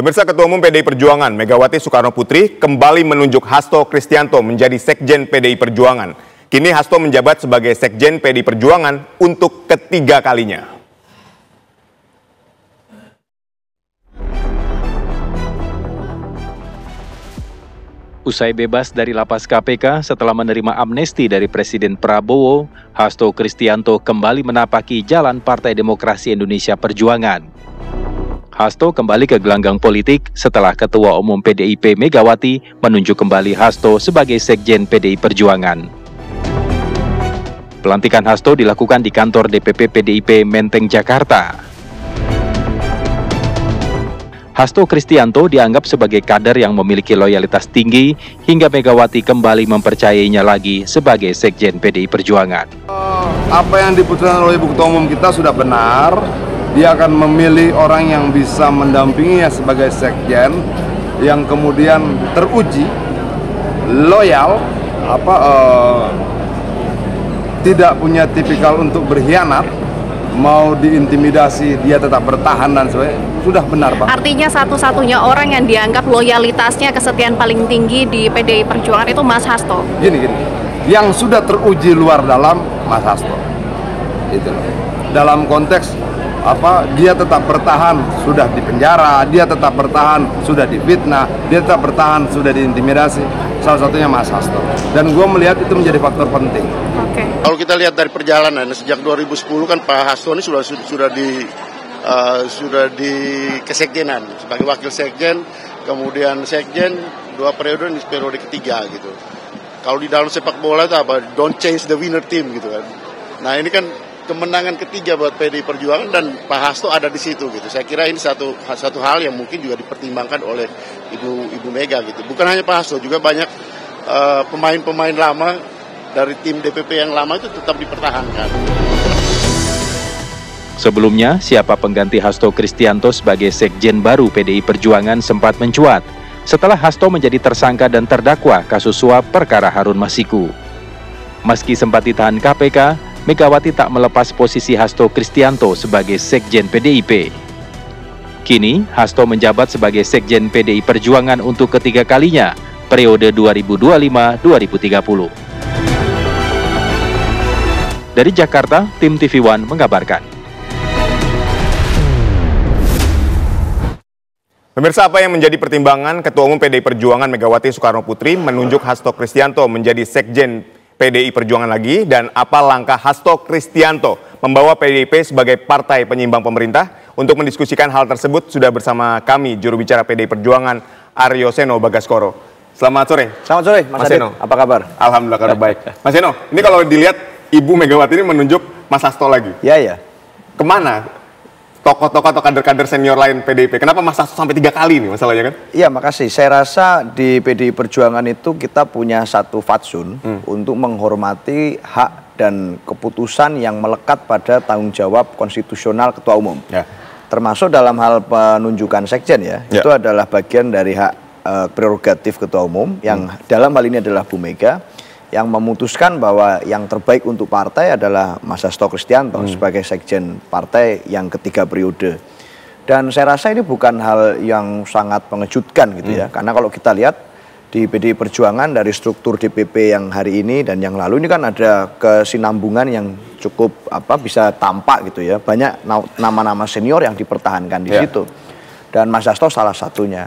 Pemirsa, Ketua Umum PDI Perjuangan Megawati Soekarnoputri kembali menunjuk Hasto Kristianto menjadi Sekjen PDI Perjuangan. Kini Hasto menjabat sebagai Sekjen PDI Perjuangan untuk ketiga kalinya. Usai bebas dari lapas KPK setelah menerima amnesti dari Presiden Prabowo, Hasto Kristianto kembali menapaki jalan Partai Demokrasi Indonesia Perjuangan. Hasto kembali ke gelanggang politik setelah Ketua Umum PDIP Megawati menunjuk kembali Hasto sebagai Sekjen PDI Perjuangan. Pelantikan Hasto dilakukan di kantor DPP PDIP Menteng, Jakarta. Hasto Kristianto dianggap sebagai kader yang memiliki loyalitas tinggi hingga Megawati kembali mempercayainya lagi sebagai Sekjen PDI Perjuangan. Apa yang diputuskan oleh Ibu Ketua Umum kita sudah benar. Dia akan memilih orang yang bisa mendampinginya sebagai sekjen, yang kemudian teruji, loyal, tidak punya tipikal untuk berkhianat, mau diintimidasi dia tetap bertahan dan sebagainya. Sudah benar, Pak. Artinya satu-satunya orang yang dianggap loyalitasnya kesetiaan paling tinggi di PDI Perjuangan itu Mas Hasto. Gini, yang sudah teruji luar dalam Mas Hasto. Itu dalam konteks dia tetap bertahan sudah dipenjara, dia tetap bertahan sudah difitnah, dia tetap bertahan sudah diintimidasi. Salah satunya Mas Hasto. Dan gue melihat itu menjadi faktor penting. Oke. Kalau kita lihat dari perjalanan sejak 2010 kan Pak Hasto ini sudah di kesekjenan sebagai wakil sekjen, kemudian sekjen 2 periode, ini periode ketiga gitu. Kalau di dalam sepak bola itu don't change the winner team gitu kan. Nah ini kan kemenangan ketiga buat PDI Perjuangan dan Pak Hasto ada di situ gitu. Saya kira ini satu hal yang mungkin juga dipertimbangkan oleh Ibu Mega gitu. Bukan hanya Pak Hasto, juga banyak pemain-pemain lama dari tim DPP yang lama itu tetap dipertahankan. Sebelumnya, siapa pengganti Hasto Kristianto sebagai Sekjen baru PDI Perjuangan sempat mencuat setelah Hasto menjadi tersangka dan terdakwa kasus suap perkara Harun Masiku. Meski sempat ditahan KPK, Megawati tak melepas posisi Hasto Kristianto sebagai Sekjen PDIP. Kini, Hasto menjabat sebagai Sekjen PDI Perjuangan untuk ketiga kalinya, periode 2025-2030. Dari Jakarta, tim TV One mengabarkan. Pemirsa, apa yang menjadi pertimbangan Ketua Umum PDI Perjuangan Megawati Soekarnoputri menunjuk Hasto Kristianto menjadi Sekjen PDI Perjuangan lagi, dan apa langkah Hasto Kristianto membawa PDIP sebagai partai penyimbang pemerintah? Untuk mendiskusikan hal tersebut sudah bersama kami juru bicara PDI Perjuangan Aryo Seno Bagaskoro. Selamat sore. Selamat sore, Mas Seno. Apa kabar? Alhamdulillah kabar baik. Mas Seno, ini kalau dilihat Ibu Megawati ini menunjuk Mas Hasto lagi. Iya. Kemana tokoh-tokoh atau kader-kader senior lain PDIP? Kenapa Mas Hasto sampai 3 kali nih masalahnya kan? Iya, makasih. Saya rasa di PDI Perjuangan itu kita punya satu fatsun untuk menghormati hak dan keputusan yang melekat pada tanggung jawab konstitusional Ketua Umum. Ya. Termasuk dalam hal penunjukan Sekjen ya. Itu adalah bagian dari hak prerogatif Ketua Umum yang dalam hal ini adalah Bu Mega, yang memutuskan bahwa yang terbaik untuk partai adalah Mas Hasto Kristianto sebagai Sekjen partai yang ketiga periode. Dan saya rasa ini bukan hal yang sangat mengejutkan gitu ya. Karena kalau kita lihat di PDI Perjuangan dari struktur DPP yang hari ini dan yang lalu ini kan ada kesinambungan yang cukup bisa tampak gitu ya. Banyak nama-nama senior yang dipertahankan di situ. Dan Mas Hasto salah satunya.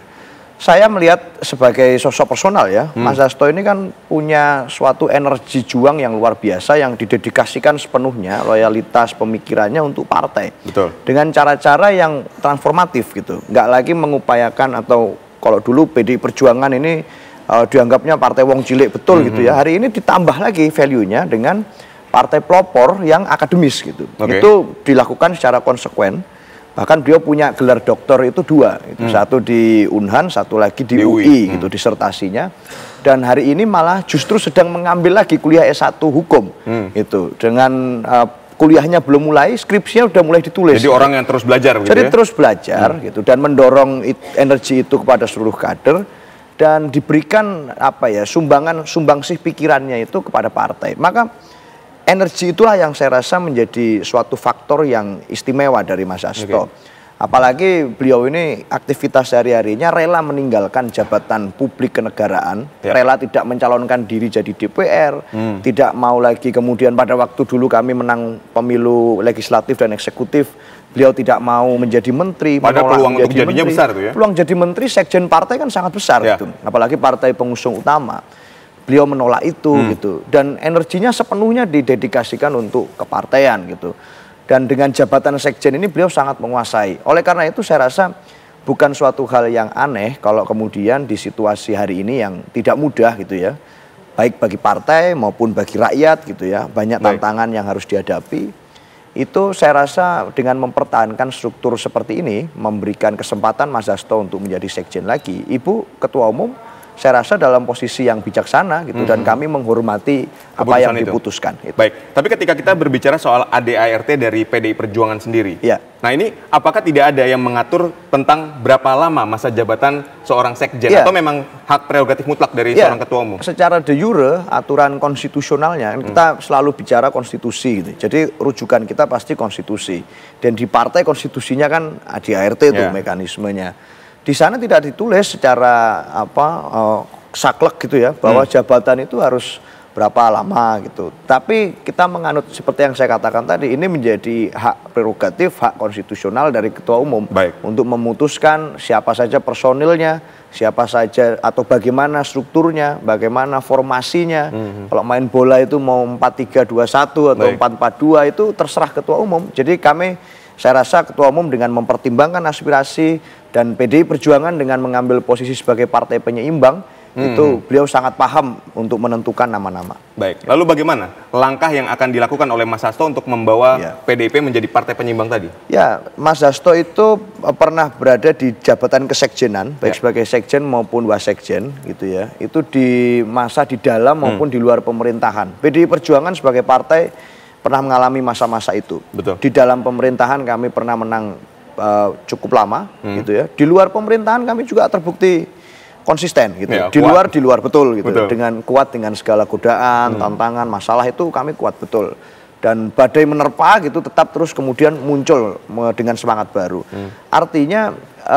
Saya melihat sebagai sosok personal ya, Mas Hasto ini kan punya suatu energi juang yang luar biasa yang didedikasikan sepenuhnya loyalitas pemikirannya untuk partai. Betul. Dengan cara-cara yang transformatif gitu. Nggak lagi mengupayakan atau kalau dulu PDI Perjuangan ini dianggapnya partai wong cilik betul gitu ya. Hari ini ditambah lagi value-nya dengan partai pelopor yang akademis gitu. Itu dilakukan secara konsekuen. Bahkan beliau punya gelar doktor itu 2, itu satu di Unhan, satu lagi di UI gitu disertasinya. Dan hari ini malah justru sedang mengambil lagi kuliah S1 hukum gitu. Dengan kuliahnya belum mulai, skripsinya udah mulai ditulis. Jadi orang yang terus belajar gitu. Jadi terus belajar gitu dan mendorong energi itu kepada seluruh kader dan diberikan sumbangsih pikirannya itu kepada partai. Maka energi itulah yang saya rasa menjadi suatu faktor yang istimewa dari Mas Hasto. Apalagi beliau ini aktivitas sehari-harinya rela meninggalkan jabatan publik kenegaraan, rela tidak mencalonkan diri jadi DPR, tidak mau lagi kemudian pada waktu dulu kami menang pemilu legislatif dan eksekutif, beliau tidak mau menjadi menteri. Pada peluang untuk jadinya besar tuh ya? Peluang jadi menteri, sekjen partai kan sangat besar gitu. Apalagi partai pengusung utama. Beliau menolak itu gitu. Dan energinya sepenuhnya didedikasikan untuk kepartaian gitu. Dan dengan jabatan sekjen ini beliau sangat menguasai. Oleh karena itu saya rasa bukan suatu hal yang aneh kalau kemudian di situasi hari ini yang tidak mudah gitu ya. Baik bagi partai maupun bagi rakyat gitu ya. Banyak tantangan yang harus dihadapi. Itu saya rasa dengan mempertahankan struktur seperti ini, memberikan kesempatan Mas Hasto untuk menjadi sekjen lagi. Ibu Ketua Umum saya rasa dalam posisi yang bijaksana gitu dan kami menghormati apa yang diputuskan. Itu. Baik, tapi ketika kita berbicara soal ADART dari PDI Perjuangan sendiri, nah ini apakah tidak ada yang mengatur tentang berapa lama masa jabatan seorang sekjen atau memang hak prerogatif mutlak dari seorang Ketua Umum? Secara de jure aturan konstitusionalnya kita selalu bicara konstitusi gitu. Jadi rujukan kita pasti konstitusi dan di partai konstitusinya kan ADART itu mekanismenya. Di sana tidak ditulis secara saklek gitu ya bahwa jabatan itu harus berapa lama gitu. Tapi kita menganut seperti yang saya katakan tadi, ini menjadi hak prerogatif, hak konstitusional dari Ketua Umum untuk memutuskan siapa saja personilnya, siapa saja atau bagaimana strukturnya, bagaimana formasinya. Kalau main bola itu mau 4-3-2-1 atau 4-4-2 itu terserah Ketua Umum. Jadi saya rasa Ketua Umum dengan mempertimbangkan aspirasi dan PDI Perjuangan dengan mengambil posisi sebagai partai penyeimbang, itu beliau sangat paham untuk menentukan nama-nama. Baik, lalu bagaimana langkah yang akan dilakukan oleh Mas Hasto untuk membawa PDIP menjadi partai penyeimbang tadi? Ya, Mas Hasto itu pernah berada di jabatan kesekjenan, baik sebagai sekjen maupun wasekjen gitu ya. Itu di masa di dalam maupun di luar pemerintahan. PDI Perjuangan sebagai partai pernah mengalami masa-masa itu. Betul. Di dalam pemerintahan kami pernah menang cukup lama gitu ya. Di luar pemerintahan kami juga terbukti konsisten gitu. Di luar betul gitu. Dengan kuat dengan segala godaan, tantangan, masalah itu kami kuat betul. Dan badai menerpa gitu tetap terus kemudian muncul dengan semangat baru. Artinya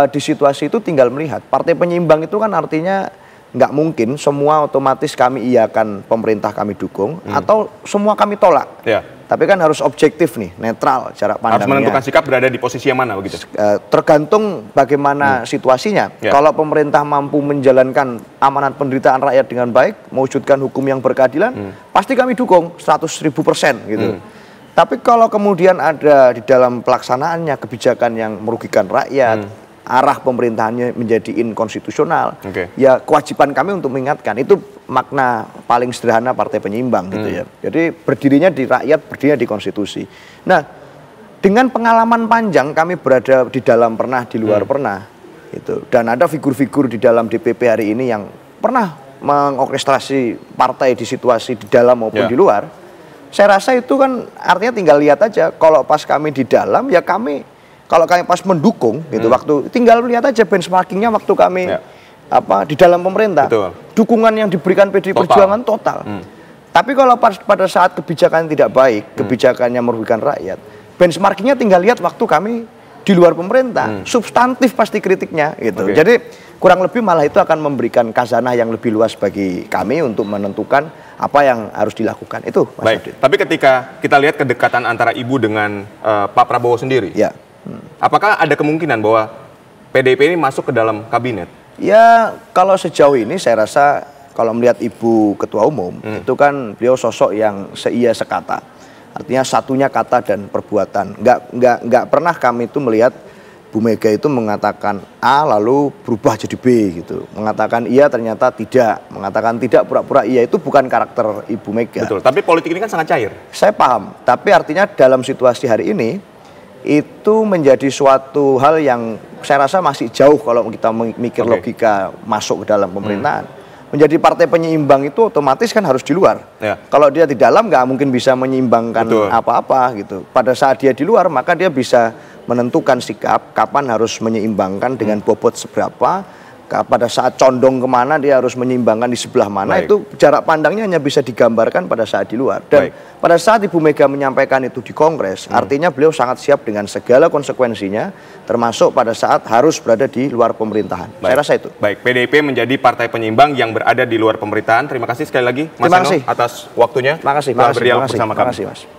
di situasi itu tinggal melihat. Partai penyeimbang itu kan artinya nggak mungkin semua otomatis kami iakan pemerintah kami dukung atau semua kami tolak. Tapi kan harus objektif nih, netral cara pandangnya. Harus menentukan sikap berada di posisi yang mana begitu? Tergantung bagaimana situasinya. Kalau pemerintah mampu menjalankan amanat penderitaan rakyat dengan baik, mewujudkan hukum yang berkeadilan, pasti kami dukung 100.000% gitu. Tapi kalau kemudian ada di dalam pelaksanaannya kebijakan yang merugikan rakyat, arah pemerintahannya menjadi inkonstitusional, ya kewajiban kami untuk mengingatkan. Itu makna paling sederhana partai penyeimbang gitu ya. Jadi berdirinya di rakyat, berdirinya di konstitusi. Nah, dengan pengalaman panjang kami berada di dalam pernah, di luar pernah gitu. Dan ada figur-figur di dalam DPP hari ini yang pernah mengorkestrasi partai di situasi di dalam maupun di luar. Saya rasa itu kan artinya tinggal lihat aja, kalau pas kami di dalam ya kalau kami pas mendukung gitu, waktu tinggal lihat aja benchmarkingnya waktu kami di dalam pemerintah. Dukungan yang diberikan PDI Perjuangan total. Tapi kalau pada saat kebijakan tidak baik, kebijakannya merugikan rakyat, benchmarkingnya tinggal lihat waktu kami di luar pemerintah. Substantif pasti kritiknya gitu. Jadi kurang lebih malah itu akan memberikan khazanah yang lebih luas bagi kami untuk menentukan apa yang harus dilakukan. Itu Mas Baik, tapi ketika kita lihat kedekatan antara Ibu dengan Pak Prabowo sendiri, apakah ada kemungkinan bahwa PDIP ini masuk ke dalam kabinet? Ya, kalau sejauh ini saya rasa kalau melihat Ibu Ketua Umum, itu kan beliau sosok yang seia sekata. Artinya satunya kata dan perbuatan. Nggak pernah kami itu melihat Bu Mega itu mengatakan A lalu berubah jadi B gitu. Mengatakan iya ternyata tidak. Mengatakan tidak pura-pura iya, itu bukan karakter Ibu Mega. Betul, tapi politik ini kan sangat cair. Saya paham, tapi artinya dalam situasi hari ini itu menjadi suatu hal yang saya rasa masih jauh kalau kita mikir logika masuk ke dalam pemerintahan. Menjadi partai penyeimbang itu otomatis kan harus di luar. Kalau dia di dalam nggak mungkin bisa menyeimbangkan apa-apa gitu. Pada saat dia di luar maka dia bisa menentukan sikap kapan harus menyeimbangkan dengan bobot seberapa, pada saat condong kemana dia harus menyimbangkan di sebelah mana. Itu jarak pandangnya hanya bisa digambarkan pada saat di luar. Dan pada saat Ibu Mega menyampaikan itu di Kongres, artinya beliau sangat siap dengan segala konsekuensinya, termasuk pada saat harus berada di luar pemerintahan. Saya rasa itu. Baik, PDIP menjadi partai penyimbang yang berada di luar pemerintahan. Terima kasih sekali lagi Mas Seno atas waktunya. Terima kasih, berdialog bersama kami. Mas.